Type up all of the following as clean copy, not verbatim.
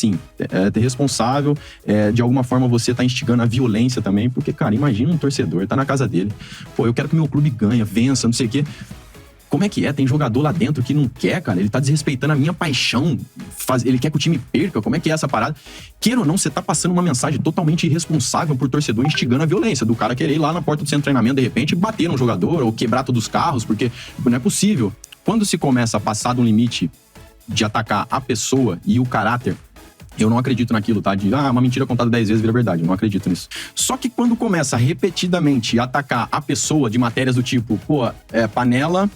sim, é responsável, de alguma forma você tá instigando a violência também, porque, cara, imagina um torcedor, tá na casa dele, pô, eu quero que meu clube ganhe, vença, não sei o quê. Como é que é? Tem jogador lá dentro que não quer, cara. Ele tá desrespeitando a minha paixão. Ele quer que o time perca. Como é que é essa parada? Queira ou não, você tá passando uma mensagem totalmente irresponsável pro torcedor, instigando a violência. Do cara querer ir lá na porta do centro de treinamento, de repente, bater no jogador ou quebrar todos os carros, porque não é possível. Quando se começa a passar de um limite de atacar a pessoa e o caráter, eu não acredito naquilo, tá? De, uma mentira contada 10 vezes vira verdade. Eu não acredito nisso. Só que quando começa repetidamente a atacar a pessoa de matérias do tipo, panela,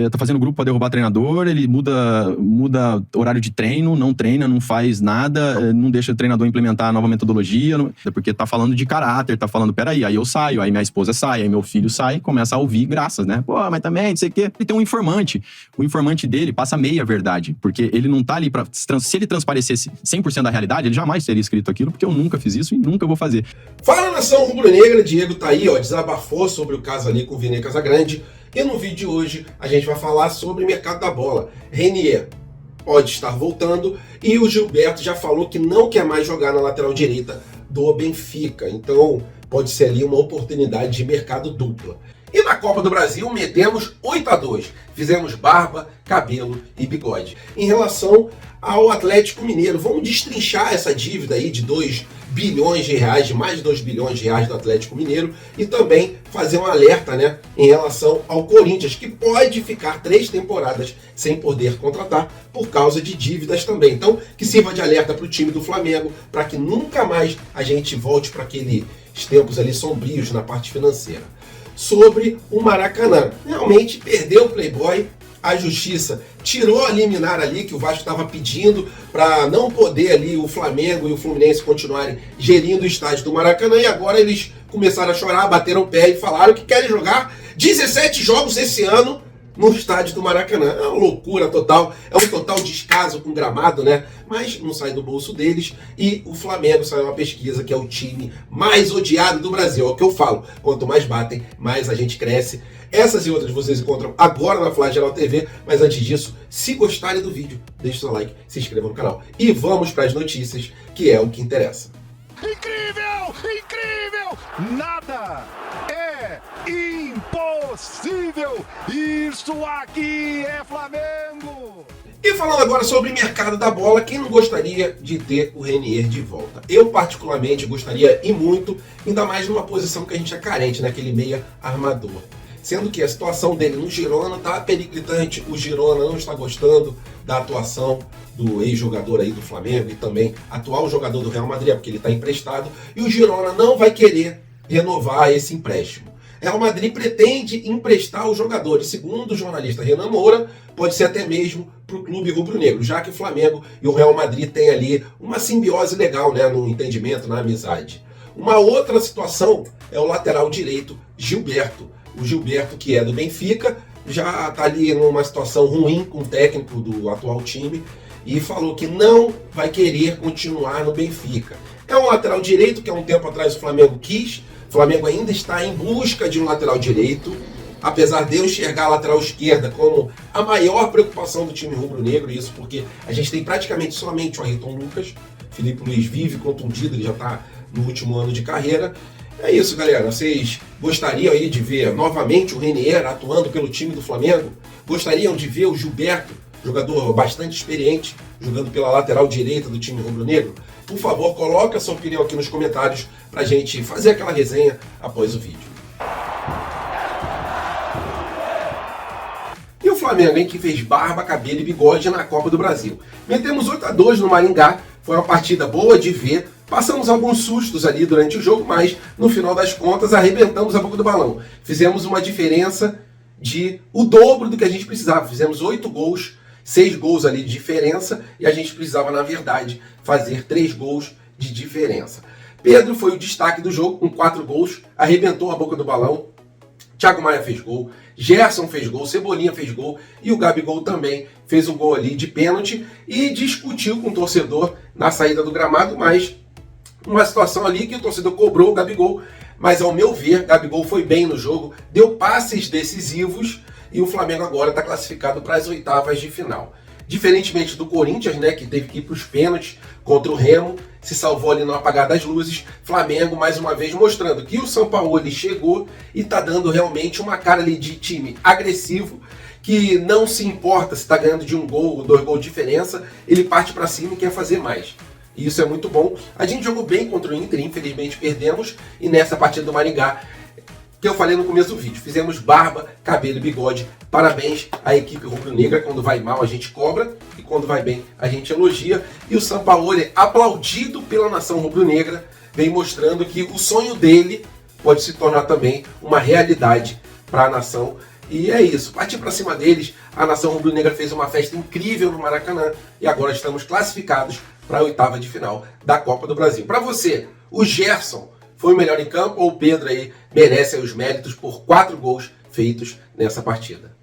tá fazendo grupo pra derrubar treinador, ele muda horário de treino, não treina, não faz nada, não deixa o treinador implementar a nova metodologia, porque tá falando de caráter, tá falando, peraí, aí eu saio, aí minha esposa sai, aí meu filho sai, começa a ouvir graças, né? Pô, mas também, não sei o quê. Ele tem um informante. O informante dele passa meia verdade, porque ele não tá ali pra... Se ele transparecesse 100% da realidade, ele jamais teria escrito aquilo, porque eu nunca fiz isso e nunca vou fazer. Fala, nação rubro-negra, Diego tá aí, desabafou sobre o caso ali com o Vini Casagrande. E no vídeo de hoje a gente vai falar sobre o mercado da bola. Renier pode estar voltando e o Gilberto já falou que não quer mais jogar na lateral direita do Benfica. Então pode ser ali uma oportunidade de mercado dupla. E na Copa do Brasil metemos 8-2. Fizemos barba, cabelo e bigode. Em relação ao Atlético Mineiro, vamos destrinchar essa dívida aí de 2 bilhões de reais, de mais de 2 bilhões de reais do Atlético Mineiro e também fazer um alerta, né, em relação ao Corinthians, que pode ficar 3 temporadas sem poder contratar por causa de dívidas também. Então, que sirva de alerta para o time do Flamengo, para que nunca mais a gente volte para aqueles tempos ali sombrios na parte financeira. Sobre o Maracanã, realmente perdeu o Playboy. A justiça tirou a liminar ali que o Vasco estava pedindo para não poder ali o Flamengo e o Fluminense continuarem gerindo o estádio do Maracanã, e agora eles começaram a chorar, bateram o pé e falaram que querem jogar 17 jogos esse ano no estádio do Maracanã. É uma loucura total, é um total descaso com o gramado, né? Mas não sai do bolso deles. E o Flamengo saiu uma pesquisa que é o time mais odiado do Brasil. É o que eu falo, quanto mais batem, mais a gente cresce. Essas e outras vocês encontram agora na Flagelo TV, mas antes disso, se gostarem do vídeo, deixe seu like, se inscreva no canal. E vamos para as notícias, que é o que interessa. Incrível! Incrível! Nada é impossível! Isso aqui é Flamengo! E falando agora sobre mercado da bola, quem não gostaria de ter o Renier de volta? Eu particularmente gostaria e muito, ainda mais numa posição que a gente é carente, naquele meia armador. Sendo que a situação dele no Girona está periclitante, o Girona não está gostando da atuação do ex-jogador aí do Flamengo e também atual jogador do Real Madrid, porque ele está emprestado, e o Girona não vai querer renovar esse empréstimo. Real Madrid pretende emprestar o jogador, e segundo o jornalista Renan Moura, pode ser até mesmo para o clube rubro-negro, já que o Flamengo e o Real Madrid têm ali uma simbiose legal, né, no entendimento, na amizade. Uma outra situação é o lateral direito Gilberto. O Gilberto, que é do Benfica, já está ali numa situação ruim com o técnico do atual time e falou que não vai querer continuar no Benfica. É um lateral direito que há um tempo atrás o Flamengo quis. O Flamengo ainda está em busca de um lateral direito, apesar de eu enxergar a lateral esquerda como a maior preocupação do time rubro-negro, isso porque a gente tem praticamente somente o Ayrton Lucas. Felipe Luiz vive contundido, ele já está no último ano de carreira. É isso, galera. Vocês gostariam aí de ver novamente o Renier atuando pelo time do Flamengo? Gostariam de ver o Gilberto, jogador bastante experiente, jogando pela lateral direita do time rubro-negro? Por favor, coloque a sua opinião aqui nos comentários pra gente fazer aquela resenha após o vídeo. E o Flamengo, hein, que fez barba, cabelo e bigode na Copa do Brasil. Metemos 8-2 no Maringá, foi uma partida boa de ver. Passamos alguns sustos ali durante o jogo, mas no final das contas arrebentamos a boca do balão. Fizemos uma diferença de o dobro do que a gente precisava. Fizemos 8 gols, 6 gols ali de diferença, e a gente precisava, na verdade, fazer 3 gols de diferença. Pedro foi o destaque do jogo com 4 gols, arrebentou a boca do balão. Thiago Maia fez gol, Gerson fez gol, Cebolinha fez gol e o Gabigol também fez um gol ali de pênalti e discutiu com o torcedor na saída do gramado, mas uma situação ali que o torcedor cobrou o Gabigol, mas ao meu ver, Gabigol foi bem no jogo, deu passes decisivos e o Flamengo agora está classificado para as oitavas de final. Diferentemente do Corinthians, né, que teve que ir para os pênaltis contra o Remo, se salvou ali no apagar das luzes. Flamengo, mais uma vez, mostrando que o Sampaoli chegou e está dando realmente uma cara ali de time agressivo, que não se importa se está ganhando de 1 gol ou 2 gols de diferença, ele parte para cima e quer fazer mais. E isso é muito bom. A gente jogou bem contra o Inter, infelizmente perdemos, e nessa partida do Maringá, que eu falei no começo do vídeo, fizemos barba, cabelo e bigode. Parabéns à equipe rubro-negra. Quando vai mal a gente cobra e quando vai bem a gente elogia. E o Sampaoli, aplaudido pela nação rubro-negra, vem mostrando que o sonho dele pode se tornar também uma realidade para a nação. E é isso, partir para cima deles. A nação rubro-negra fez uma festa incrível no Maracanã e agora estamos classificados para a 8ª de final da Copa do Brasil. Para você, o Gerson foi o melhor em campo ou o Pedro aí merece aí os méritos por 4 gols feitos nessa partida?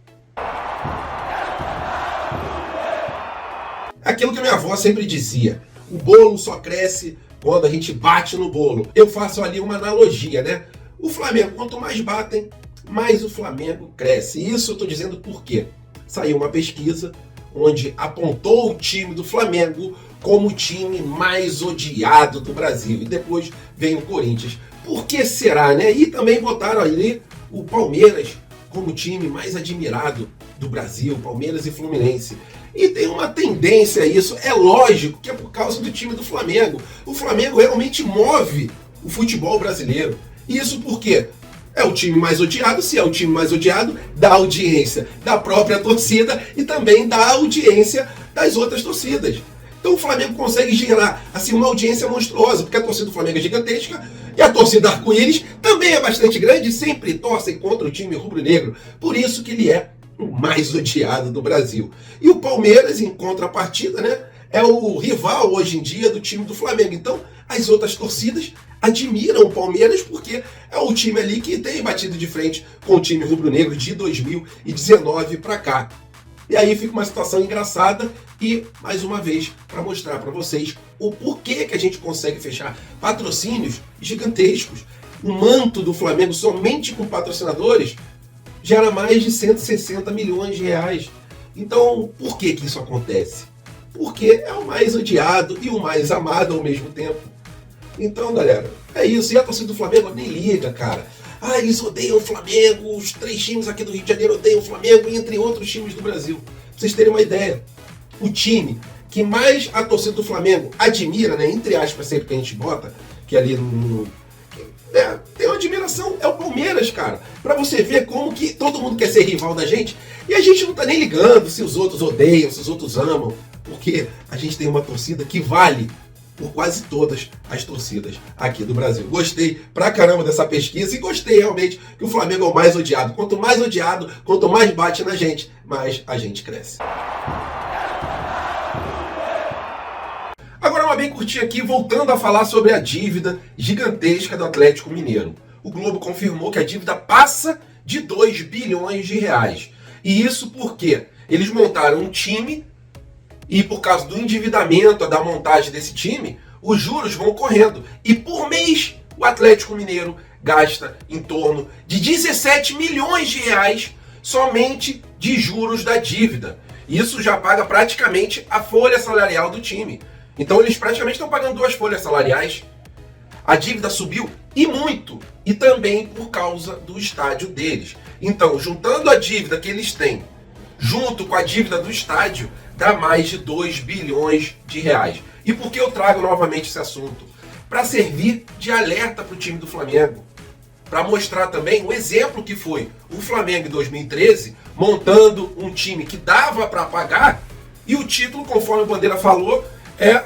Aquilo que minha avó sempre dizia, o bolo só cresce quando a gente bate no bolo. Eu faço ali uma analogia, né? O Flamengo, quanto mais batem, mais o Flamengo cresce. E isso eu estou dizendo por quê? Saiu uma pesquisa onde apontou o time do Flamengo como o time mais odiado do Brasil. E depois vem o Corinthians. Por que será, né? E também botaram ali o Palmeiras como o time mais admirado do Brasil, Palmeiras e Fluminense. E tem uma tendência a isso. É lógico que é por causa do time do Flamengo. O Flamengo realmente move o futebol brasileiro. Isso por quê? É o time mais odiado. Se é o time mais odiado, dá audiência da própria torcida e também dá audiência das outras torcidas. Então o Flamengo consegue gerar assim, uma audiência monstruosa, porque a torcida do Flamengo é gigantesca e a torcida arco-íris também é bastante grande e sempre torcem contra o time rubro-negro. Por isso que ele é o mais odiado do Brasil. E o Palmeiras, em contrapartida, né, é o rival hoje em dia do time do Flamengo. Então as outras torcidas admiram o Palmeiras porque é o time ali que tem batido de frente com o time rubro-negro de 2019 para cá. E aí fica uma situação engraçada e, mais uma vez, para mostrar para vocês o porquê que a gente consegue fechar patrocínios gigantescos. O manto do Flamengo somente com patrocinadores gera mais de 160 milhões de reais. Então, por que isso acontece? Porque é o mais odiado e o mais amado ao mesmo tempo. Então, galera, é isso. E a torcida do Flamengo nem liga, cara. Ah, eles odeiam o Flamengo, os 3 times aqui do Rio de Janeiro odeiam o Flamengo, entre outros times do Brasil. Pra vocês terem uma ideia, o time que mais a torcida do Flamengo admira, né, entre aspas, sempre que a gente bota, que ali tem uma admiração, é o Palmeiras, cara. Pra você ver como que todo mundo quer ser rival da gente, e a gente não tá nem ligando se os outros odeiam, se os outros amam, porque a gente tem uma torcida que vale por quase todas as torcidas aqui do Brasil. Gostei pra caramba dessa pesquisa e gostei realmente que o Flamengo é o mais odiado. Quanto mais odiado, quanto mais bate na gente, mais a gente cresce. Agora uma bem curtinha aqui, voltando a falar sobre a dívida gigantesca do Atlético Mineiro. O Globo confirmou que a dívida passa de 2 bilhões de reais. E isso porque eles montaram um time e por causa do endividamento, da montagem desse time, os juros vão correndo. E por mês, o Atlético Mineiro gasta em torno de 17 milhões de reais somente de juros da dívida. Isso já paga praticamente a folha salarial do time. Então eles praticamente estão pagando 2 folhas salariais. A dívida subiu e muito. E também por causa do estádio deles. Então, juntando a dívida que eles têm, junto com a dívida do estádio, dá mais de 2 bilhões de reais. E por que eu trago novamente esse assunto? Para servir de alerta para o time do Flamengo. Para mostrar também o exemplo que foi o Flamengo em 2013, montando um time que dava para pagar, e o título, conforme o Bandeira falou, é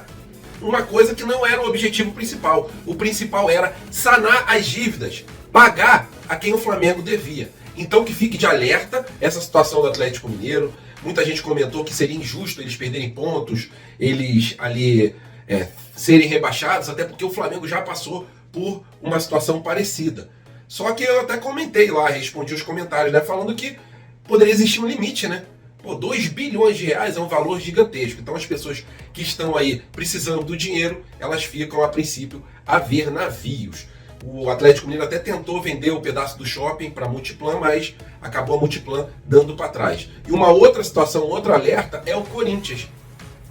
uma coisa que não era o objetivo principal. O principal era sanar as dívidas, pagar a quem o Flamengo devia. Então que fique de alerta essa situação do Atlético Mineiro. Muita gente comentou que seria injusto eles perderem pontos, eles ali serem rebaixados, até porque o Flamengo já passou por uma situação parecida. Só que eu até comentei lá, respondi os comentários, né, falando que poderia existir um limite, né? Pô, 2 bilhões de reais é um valor gigantesco. Então as pessoas que estão aí precisando do dinheiro, elas ficam a princípio a ver navios. O Atlético Mineiro até tentou vender o pedaço do shopping para a Multiplan, mas acabou a Multiplan dando para trás. E uma outra situação, outro alerta, é o Corinthians,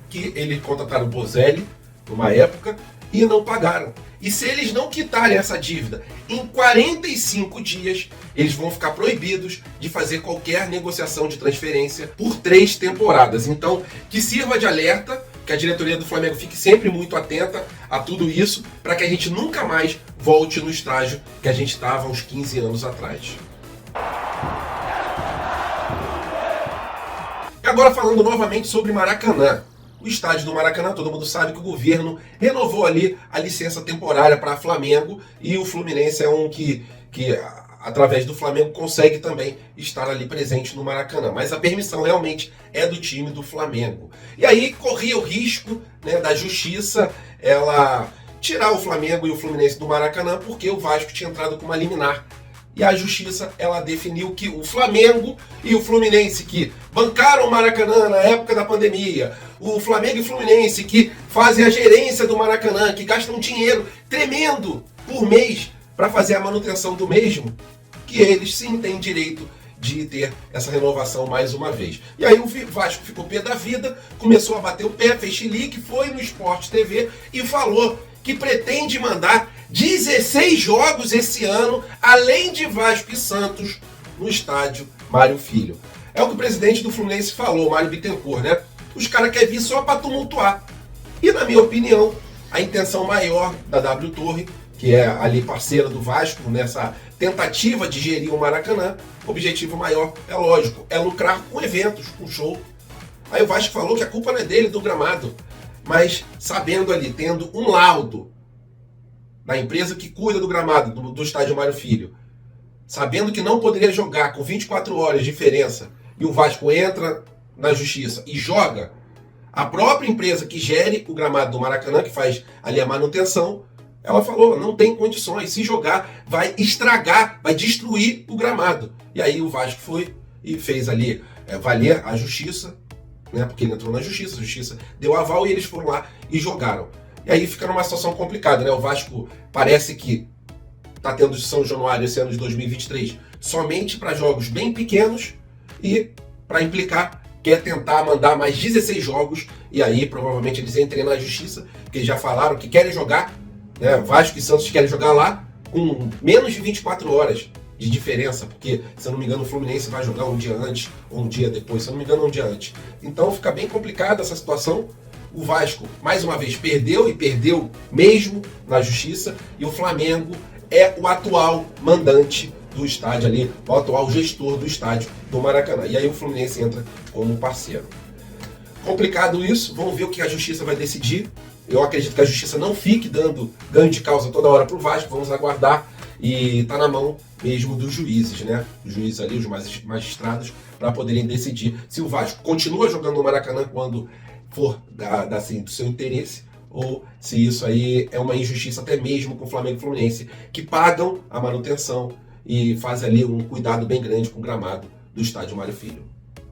que eles contrataram o Bozelli numa época e não pagaram. E se eles não quitarem essa dívida em 45 dias, eles vão ficar proibidos de fazer qualquer negociação de transferência por 3 temporadas. Então, que sirva de alerta, que a diretoria do Flamengo fique sempre muito atenta a tudo isso, para que a gente nunca mais volte no estágio que a gente estava uns 15 anos atrás. E agora falando novamente sobre Maracanã. O estádio do Maracanã, todo mundo sabe que o governo renovou ali a licença temporária para Flamengo, e o Fluminense é um que através do Flamengo consegue também estar ali presente no Maracanã. Mas a permissão realmente é do time do Flamengo. E aí corria o risco, né, da justiça ela tirar o Flamengo e o Fluminense do Maracanã, porque o Vasco tinha entrado com uma liminar. E a justiça ela definiu que o Flamengo e o Fluminense, que bancaram o Maracanã na época da pandemia, o Flamengo e o Fluminense que fazem a gerência do Maracanã, que gastam dinheiro tremendo por mês para fazer a manutenção do mesmo, que eles sim têm direito de ter essa renovação mais uma vez. E aí o Vasco ficou pé da vida, começou a bater o pé, fez chilique, foi no Sport TV e falou que pretende mandar 16 jogos esse ano, além de Vasco e Santos, no estádio Mário Filho. É o que o presidente do Fluminense falou, Mário Bittencourt, né? Os caras querem vir só para tumultuar. E, na minha opinião, a intenção maior da W Torre, que é ali parceira do Vasco nessa tentativa de gerir o Maracanã, o objetivo maior, é lógico, é lucrar com eventos, com show. Aí o Vasco falou que a culpa não é dele, do gramado, mas sabendo ali, tendo um laudo da empresa que cuida do gramado do estádio Mário Filho, sabendo que não poderia jogar com 24 horas de diferença, e o Vasco entra na justiça e joga, a própria empresa que gere o gramado do Maracanã, que faz ali a manutenção, ela falou, não tem condições, se jogar vai estragar, vai destruir o gramado. E aí o Vasco foi e fez ali valer a justiça, né, porque ele entrou na justiça, a justiça deu aval e eles foram lá e jogaram. E aí fica numa situação complicada, né? O Vasco parece que está tendo São Januário esse ano de 2023 somente para jogos bem pequenos e, para implicar, quer tentar mandar mais 16 jogos e aí provavelmente eles entrem na justiça, porque eles já falaram que querem jogar, né? Vasco e Santos querem jogar lá com menos de 24 horas de diferença, porque, se eu não me engano, o Fluminense vai jogar um dia antes ou um dia depois, se eu não me engano, um dia antes. Então fica bem complicada essa situação. O Vasco, mais uma vez, perdeu e perdeu mesmo na justiça, e o Flamengo é o atual mandante do estádio ali, o atual gestor do estádio do Maracanã. E aí o Fluminense entra como parceiro. Complicado isso, vamos ver o que a justiça vai decidir. Eu acredito que a justiça não fique dando ganho de causa toda hora para o Vasco, vamos aguardar. E tá na mão mesmo dos juízes, né? Os juízes ali, os magistrados, para poderem decidir se o Vasco continua jogando no Maracanã quando for assim, do seu interesse, ou se isso aí é uma injustiça até mesmo com o Flamengo e o Fluminense, que pagam a manutenção e fazem ali um cuidado bem grande com o gramado do estádio Mário Filho.